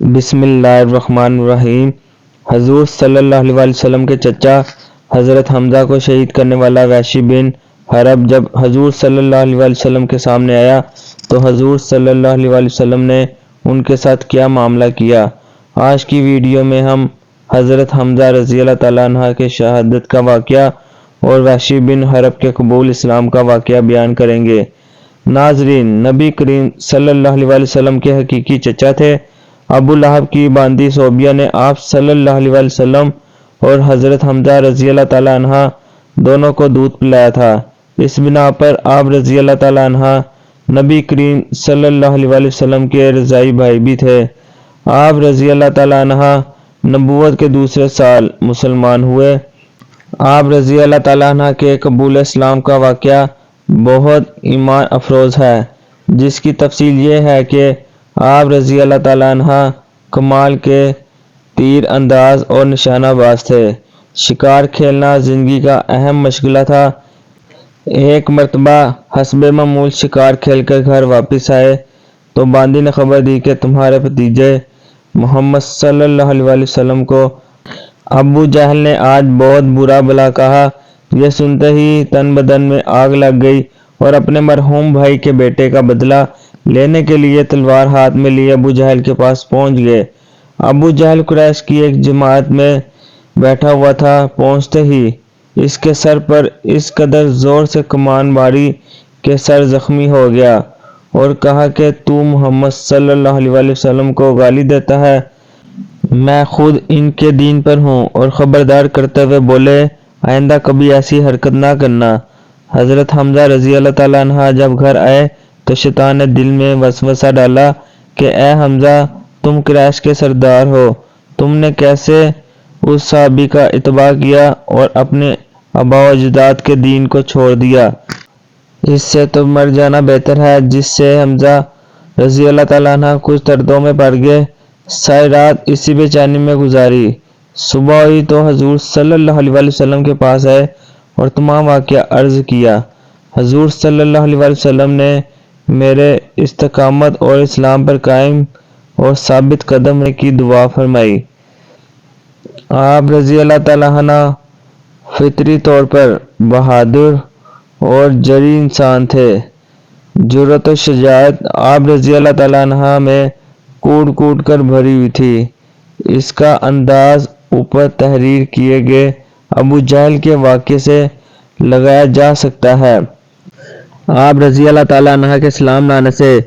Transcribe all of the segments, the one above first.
بسم اللہ الرحمن الرحیم۔ حضور صلی اللہ علیہ وسلم کے چچا حضرت حمزہ کو شہید کرنے والا وحشی بن حرب جب حضور صلی اللہ علیہ وسلم کے سامنے آیا تو حضور صلی اللہ علیہ وسلم نے ان کے ساتھ کیا معاملہ کیا۔ آج کی ویڈیو میں ہم حضرت حمزہ رضی اللہ تعالیٰ عنہ کے شہادت کا واقعہ اور وحشی بن حرب کے قبول اسلام کا واقعہ بیان کریں گے۔ ناظرین، نبی کریم صلی اللہ علیہ وسلم کے حقیقی چچا تھے۔ ابو لہب کی باندی صوبیہ نے آپ صلی اللہ علیہ وسلم اور حضرت حمزہ رضی اللہ تعالیٰ عنہ دونوں کو دودھ پلایا تھا۔ اس بنا پر آپ رضی اللہ تعالیٰ عنہ نبی کریم صلی اللہ علیہ وسلم کے رضائی بھائی بھی تھے۔ آپ رضی اللہ تعالیٰ عنہ نبوت کے دوسرے سال مسلمان ہوئے۔ آپ رضی اللہ تعالیٰ عنہ کے قبول اسلام کا واقعہ بہت ایمان افروز ہے، جس کی تفصیل یہ ہے کہ آپ رضی اللہ تعالیٰ عنہ کمال کے تیر انداز اور نشانہ باز تھے۔ شکار کھیلنا زندگی کا اہم مشغلہ تھا۔ ایک مرتبہ حسب معمول شکار کھیل کر گھر واپس آئے تو باندی نے خبر دی کہ تمہارے بھتیجے محمد صلی اللہ علیہ وسلم کو ابو جہل نے آج بہت برا بھلا کہا۔ یہ سنتے ہی تن بدن میں آگ لگ گئی اور اپنے مرحوم بھائی کے بیٹے کا بدلہ لینے کے لیے تلوار ہاتھ میں لیے ابو جہل کے پاس پہنچ گئے۔ ابو جہل قریش کی ایک جماعت میں بیٹھا ہوا تھا۔ پہنچتے ہی اس کے سر پر اس قدر زور سے کمان ماری کہ سر زخمی ہو گیا اور کہا کہ تو محمد صلی اللہ علیہ وسلم کو گالی دیتا ہے، میں خود ان کے دین پر ہوں، اور خبردار کرتے ہوئے بولے آئندہ کبھی ایسی حرکت نہ کرنا۔ حضرت حمزہ رضی اللہ تعالیٰ عنہ جب گھر آئے تو شیطان نے دل میں وسوسہ ڈالا کہ اے حمزہ، تم قریش کے سردار ہو، تم نے کیسے اس صحابی کا اتباع کیا اور اپنے آبا و اجداد کے دین کو چھوڑ دیا؟ اس سے تو مر جانا بہتر ہے۔ جس سے حمزہ رضی اللہ تعالیٰ عنہ کچھ دردوں میں پڑ گئے۔ ساری رات اسی بے چینی میں گزاری۔ صبح ہوئی تو حضور صلی اللہ علیہ وسلم کے پاس آئے اور تمام واقعہ عرض کیا۔ حضور صلی اللہ علیہ وسلم نے میرے استقامت اور اسلام پر قائم اور ثابت قدم رہنے کی دعا فرمائی۔ آپ رضی اللہ تعالیٰ عنہ فطری طور پر بہادر اور جرأتی انسان تھے۔ جرأت و شجاعت آپ رضی اللہ تعالیٰ عنہ میں کوٹ کوٹ کر بھری ہوئی تھی۔ اس کا انداز اوپر تحریر کیے گئے ابو جہل کے واقعے سے لگایا جا سکتا ہے۔ آپ رضی اللہ تعالیٰ عنہ کے اسلام لانے سے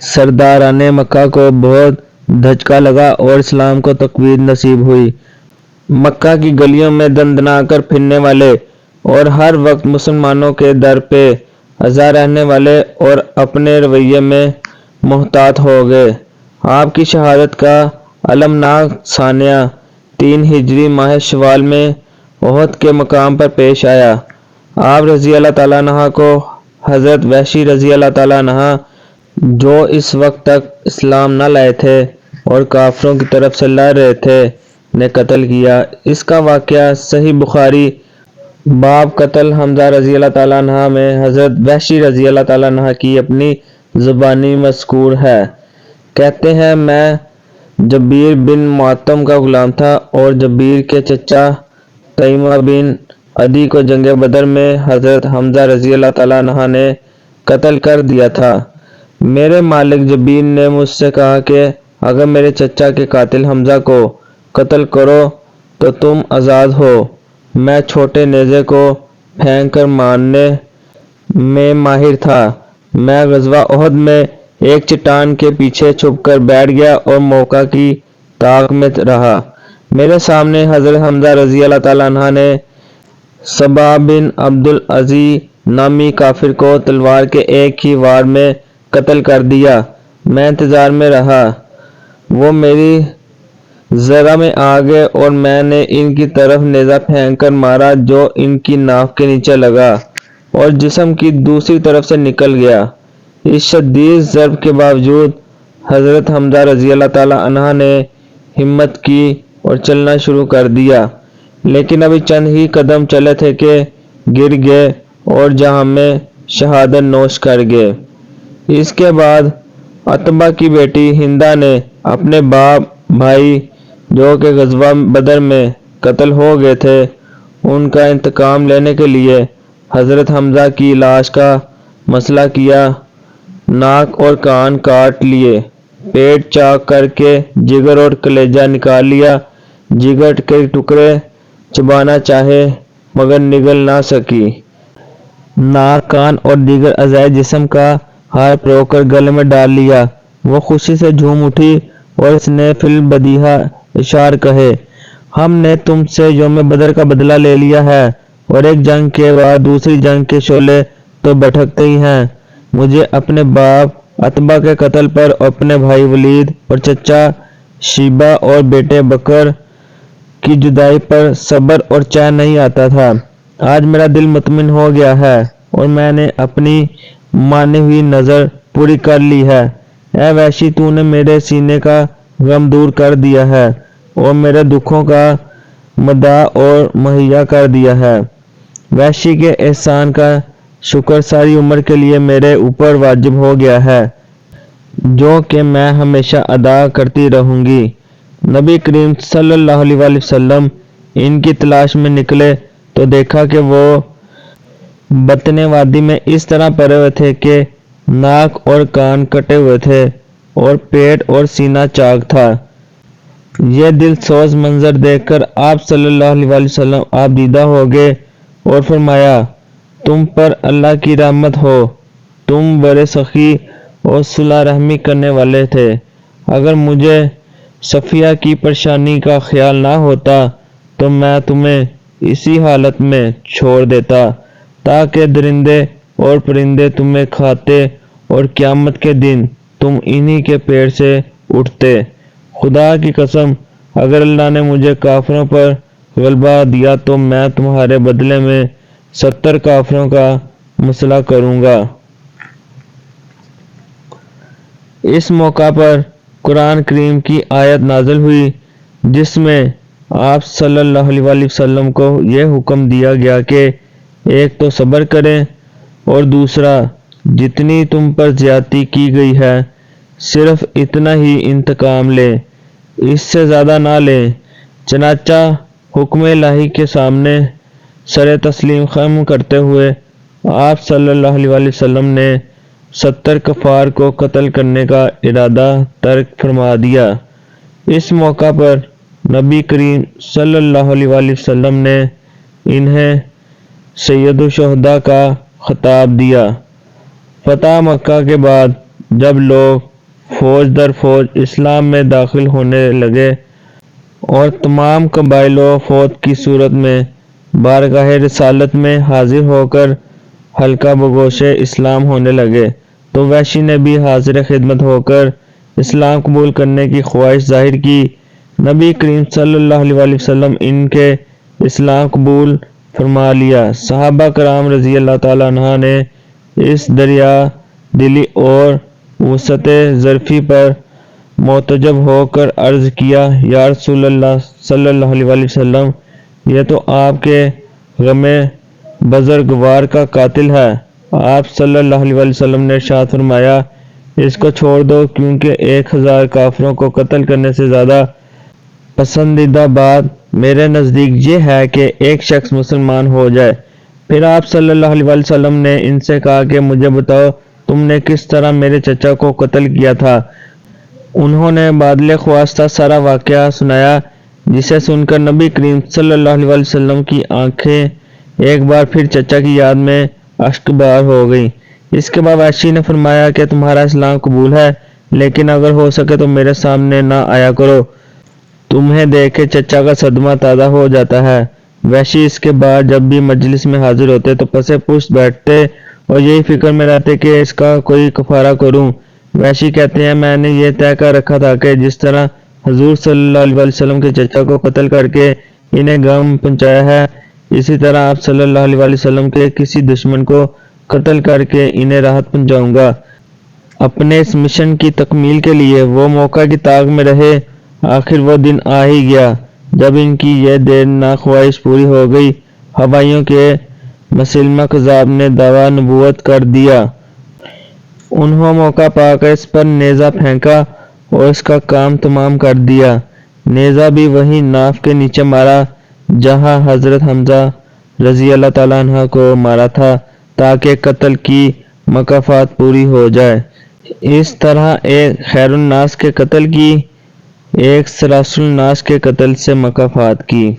سرداران مکہ کو بہت دھچکا لگا اور اسلام کو تقویت نصیب ہوئی۔ مکہ کی گلیوں میں دندنا کر پھرنے والے اور ہر وقت مسلمانوں کے در پہ ازاں رہنے والے اور اپنے رویے میں محتاط ہو گئے۔ آپ کی شہادت کا المناک ثانیہ 3 ہجری ماہ شوال میں احد کے مقام پر پیش آیا۔ آپ رضی اللہ تعالیٰ عنہ کو حضرت وحشی رضی اللہ تعالیٰ عنہ، جو اس وقت تک اسلام نہ لائے تھے اور کافروں کی طرف سے لڑ رہے تھے، نے قتل کیا۔ اس کا واقعہ صحیح بخاری باب قتل حمزہ رضی اللہ تعالیٰ عنہ میں حضرت وحشی رضی اللہ تعالیٰ عنہ کی اپنی زبانی مذکور ہے۔ کہتے ہیں میں جبیر بن معطم کا غلام تھا اور جبیر کے چچا تیمہ بن عدی کو جنگ بدر میں حضرت حمزہ رضی اللہ تعالیٰ عنہ نے قتل کر دیا تھا۔ میرے مالک جبیر نے مجھ سے کہا کہ اگر میرے چچا کے قاتل حمزہ کو قتل کرو تو تم آزاد ہو۔ میں چھوٹے نیزے کو پھینک کر مارنے میں ماہر تھا۔ میں غزوہ احد میں ایک چٹان کے پیچھے چھپ کر بیٹھ گیا اور موقع کی طاق میں رہا۔ میرے سامنے حضرت حمزہ رضی اللہ تعالیٰ عنہ نے صبا بن عبد العزی نامی کافر کو تلوار کے ایک ہی وار میں قتل کر دیا۔ میں انتظار میں رہا۔ وہ میری زرہ میں آ گئے اور میں نے ان کی طرف نیزہ پھینک کر مارا جو ان کی ناف کے نیچے لگا اور جسم کی دوسری طرف سے نکل گیا۔ اس شدید ضرب کے باوجود حضرت حمزہ رضی اللہ تعالیٰ عنہ نے ہمت کی اور چلنا شروع کر دیا، لیکن ابھی چند ہی قدم چلے تھے کہ گر گئے اور جہاں میں شہادت نوش کر گئے۔ اس کے بعد عتبہ کی بیٹی ہندہ نے اپنے باپ بھائی جو کہ غزوہ بدر میں قتل ہو گئے تھے، ان کا انتقام لینے کے لیے حضرت حمزہ کی لاش کا مسئلہ کیا، ناک اور کان کاٹ لیے، پیٹ چاک کر کے جگر اور کلیجہ نکال لیا، جگر کے ٹکڑے چبانا چاہے مگر نگل نہ سکی، ناک، کان اور دیگر اعضائے جسم کا ہار پرو کر گلے میں ڈال لیا۔ وہ خوشی سے جھوم اٹھی اور اس نے فی البدیہہ اشعار کہے: ہم نے تم سے یوم بدر کا بدلہ لے لیا ہے، اور ایک جنگ کے بعد دوسری جنگ کے شعلے تو بھڑکتے ہی ہیں۔ مجھے اپنے باپ عتبہ کے قتل پر، اپنے بھائی ولید اور چچا شیبہ اور بیٹے بکر کی جدائی پر صبر اور چین نہیں آتا تھا۔ آج میرا دل مطمئن ہو گیا ہے اور میں نے اپنی مانی ہوئی نظر پوری کر لی ہے۔ اے وحشی، تو نے میرے سینے کا غم دور کر دیا ہے اور میرے دکھوں کا مداح اور مہیا کر دیا ہے۔ وحشی کے احسان کا شکر ساری عمر کے لیے میرے اوپر واجب ہو گیا ہے، جو کہ میں ہمیشہ ادا کرتی رہوں گی۔ نبی کریم صلی اللہ علیہ وآلہ وسلم ان کی تلاش میں نکلے تو دیکھا کہ وہ بطن وادی میں اس طرح پڑے ہوئے تھے کہ ناک اور کان کٹے ہوئے تھے اور پیٹ اور سینہ چاک تھا۔ یہ دل سوز منظر دیکھ کر آپ صلی اللہ علیہ وآلہ وسلم آپ دیدہ ہو گئے اور فرمایا: تم پر اللہ کی رحمت ہو، تم بڑے سخی اور صلح رحمی کرنے والے تھے۔ اگر مجھے صفیہ کی پریشانی کا خیال نہ ہوتا تو میں تمہیں اسی حالت میں چھوڑ دیتا تاکہ درندے اور پرندے تمہیں کھاتے اور قیامت کے دن تم انہی کے پیٹ سے اٹھتے۔ خدا کی قسم، اگر اللہ نے مجھے کافروں پر غلبہ دیا تو میں تمہارے بدلے میں 70 کافروں کا مسئلہ کروں گا۔ اس موقع پر قرآن کریم کی آیت نازل ہوئی جس میں آپ صلی اللہ علیہ وآلہ وسلم کو یہ حکم دیا گیا کہ ایک تو صبر کریں اور دوسرا جتنی تم پر زیادتی کی گئی ہے صرف اتنا ہی انتقام لیں، اس سے زیادہ نہ لیں۔ چنانچہ حکم الہی کے سامنے سر تسلیم خم کرتے ہوئے آپ صلی اللہ علیہ وآلہ وسلم نے 70 کفار کو قتل کرنے کا ارادہ ترک فرما دیا۔ اس موقع پر نبی کریم صلی اللہ علیہ وآلہ وسلم نے انہیں سید الشہداء کا خطاب دیا۔ فتح مکہ کے بعد جب لوگ فوج در فوج اسلام میں داخل ہونے لگے اور تمام قبائل و فوج کی صورت میں بارگاہ رسالت میں حاضر ہو کر حلقہ بگوش اسلام ہونے لگے تو وحشی نے بھی حاضر خدمت ہو کر اسلام قبول کرنے کی خواہش ظاہر کی۔ نبی کریم صلی اللہ علیہ وآلہ وسلم ان کے اسلام قبول فرما لیا۔ صحابہ کرام رضی اللہ تعالیٰ عنہ نے اس دریا دلی اور وسعت ظرفی پر معتجب ہو کر عرض کیا: یا رسول اللہ صلی اللہ علیہ وآلہ وسلم، یہ تو آپ کے غم بزرگوار کا قاتل ہے۔ آپ صلی اللہ علیہ وآلہ وسلم نے ارشاد فرمایا: اس کو چھوڑ دو، کیونکہ 1000 کافروں کو قتل کرنے سے زیادہ پسندیدہ بات میرے نزدیک یہ ہے کہ ایک شخص مسلمان ہو جائے۔ پھر آپ صلی اللہ علیہ وآلہ وسلم نے ان سے کہا کہ مجھے بتاؤ تم نے کس طرح میرے چچا کو قتل کیا تھا۔ انہوں نے بادل خواستہ سارا واقعہ سنایا، جسے سن کر نبی کریم صلی اللہ علیہ وآلہ وسلم کی آنکھیں ایک بار پھر چچا کی یاد میں اشکبار ہو گئیں۔ اس کے بعد وحشی نے فرمایا کہ تمہارا اسلام قبول ہے، لیکن اگر ہو سکے تو میرے سامنے نہ آیا کرو، تمہیں دیکھ کے چچا کا صدمہ تازہ ہو جاتا ہے۔ وحشی اس کے بعد جب بھی مجلس میں حاضر ہوتے تو پس پشت بیٹھتے اور یہی فکر میں رہتے کہ اس کا کوئی کفارہ کروں۔ وحشی کہتے ہیں: میں نے یہ طے کر رکھا تھا کہ جس طرح حضور صلی اللہ علیہ وآلہ وسلم کے چچا کو قتل کر کے انہیں غم پہنچایا ہے، اسی طرح آپ صلی اللہ علیہ وآلہ وسلم کے کسی دشمن کو قتل کر کے انہیں راحت پہنچاؤں گا۔ اپنے اس مشن کی تکمیل کے لیے وہ موقع کی طاق میں رہے۔ آخر وہ دن آ ہی گیا جب ان کی یہ دیرناک خواہش پوری ہو گئی۔ ہوائیوں کے مسلمہ کذاب نے دعویٰ نبوت کر دیا۔ انہوں موقع پا کر اس پر نیزہ پھینکا اور اس کا کام تمام کر دیا۔ نیزہ بھی وہی ناف کے نیچے مارا جہاں حضرت حمزہ رضی اللہ تعالیٰ عنہ کو مارا تھا، تاکہ قتل کی مکافات پوری ہو جائے۔ اس طرح ایک خیر الناس کے قتل کی، ایک سراس الناس کے قتل سے مکافات کی۔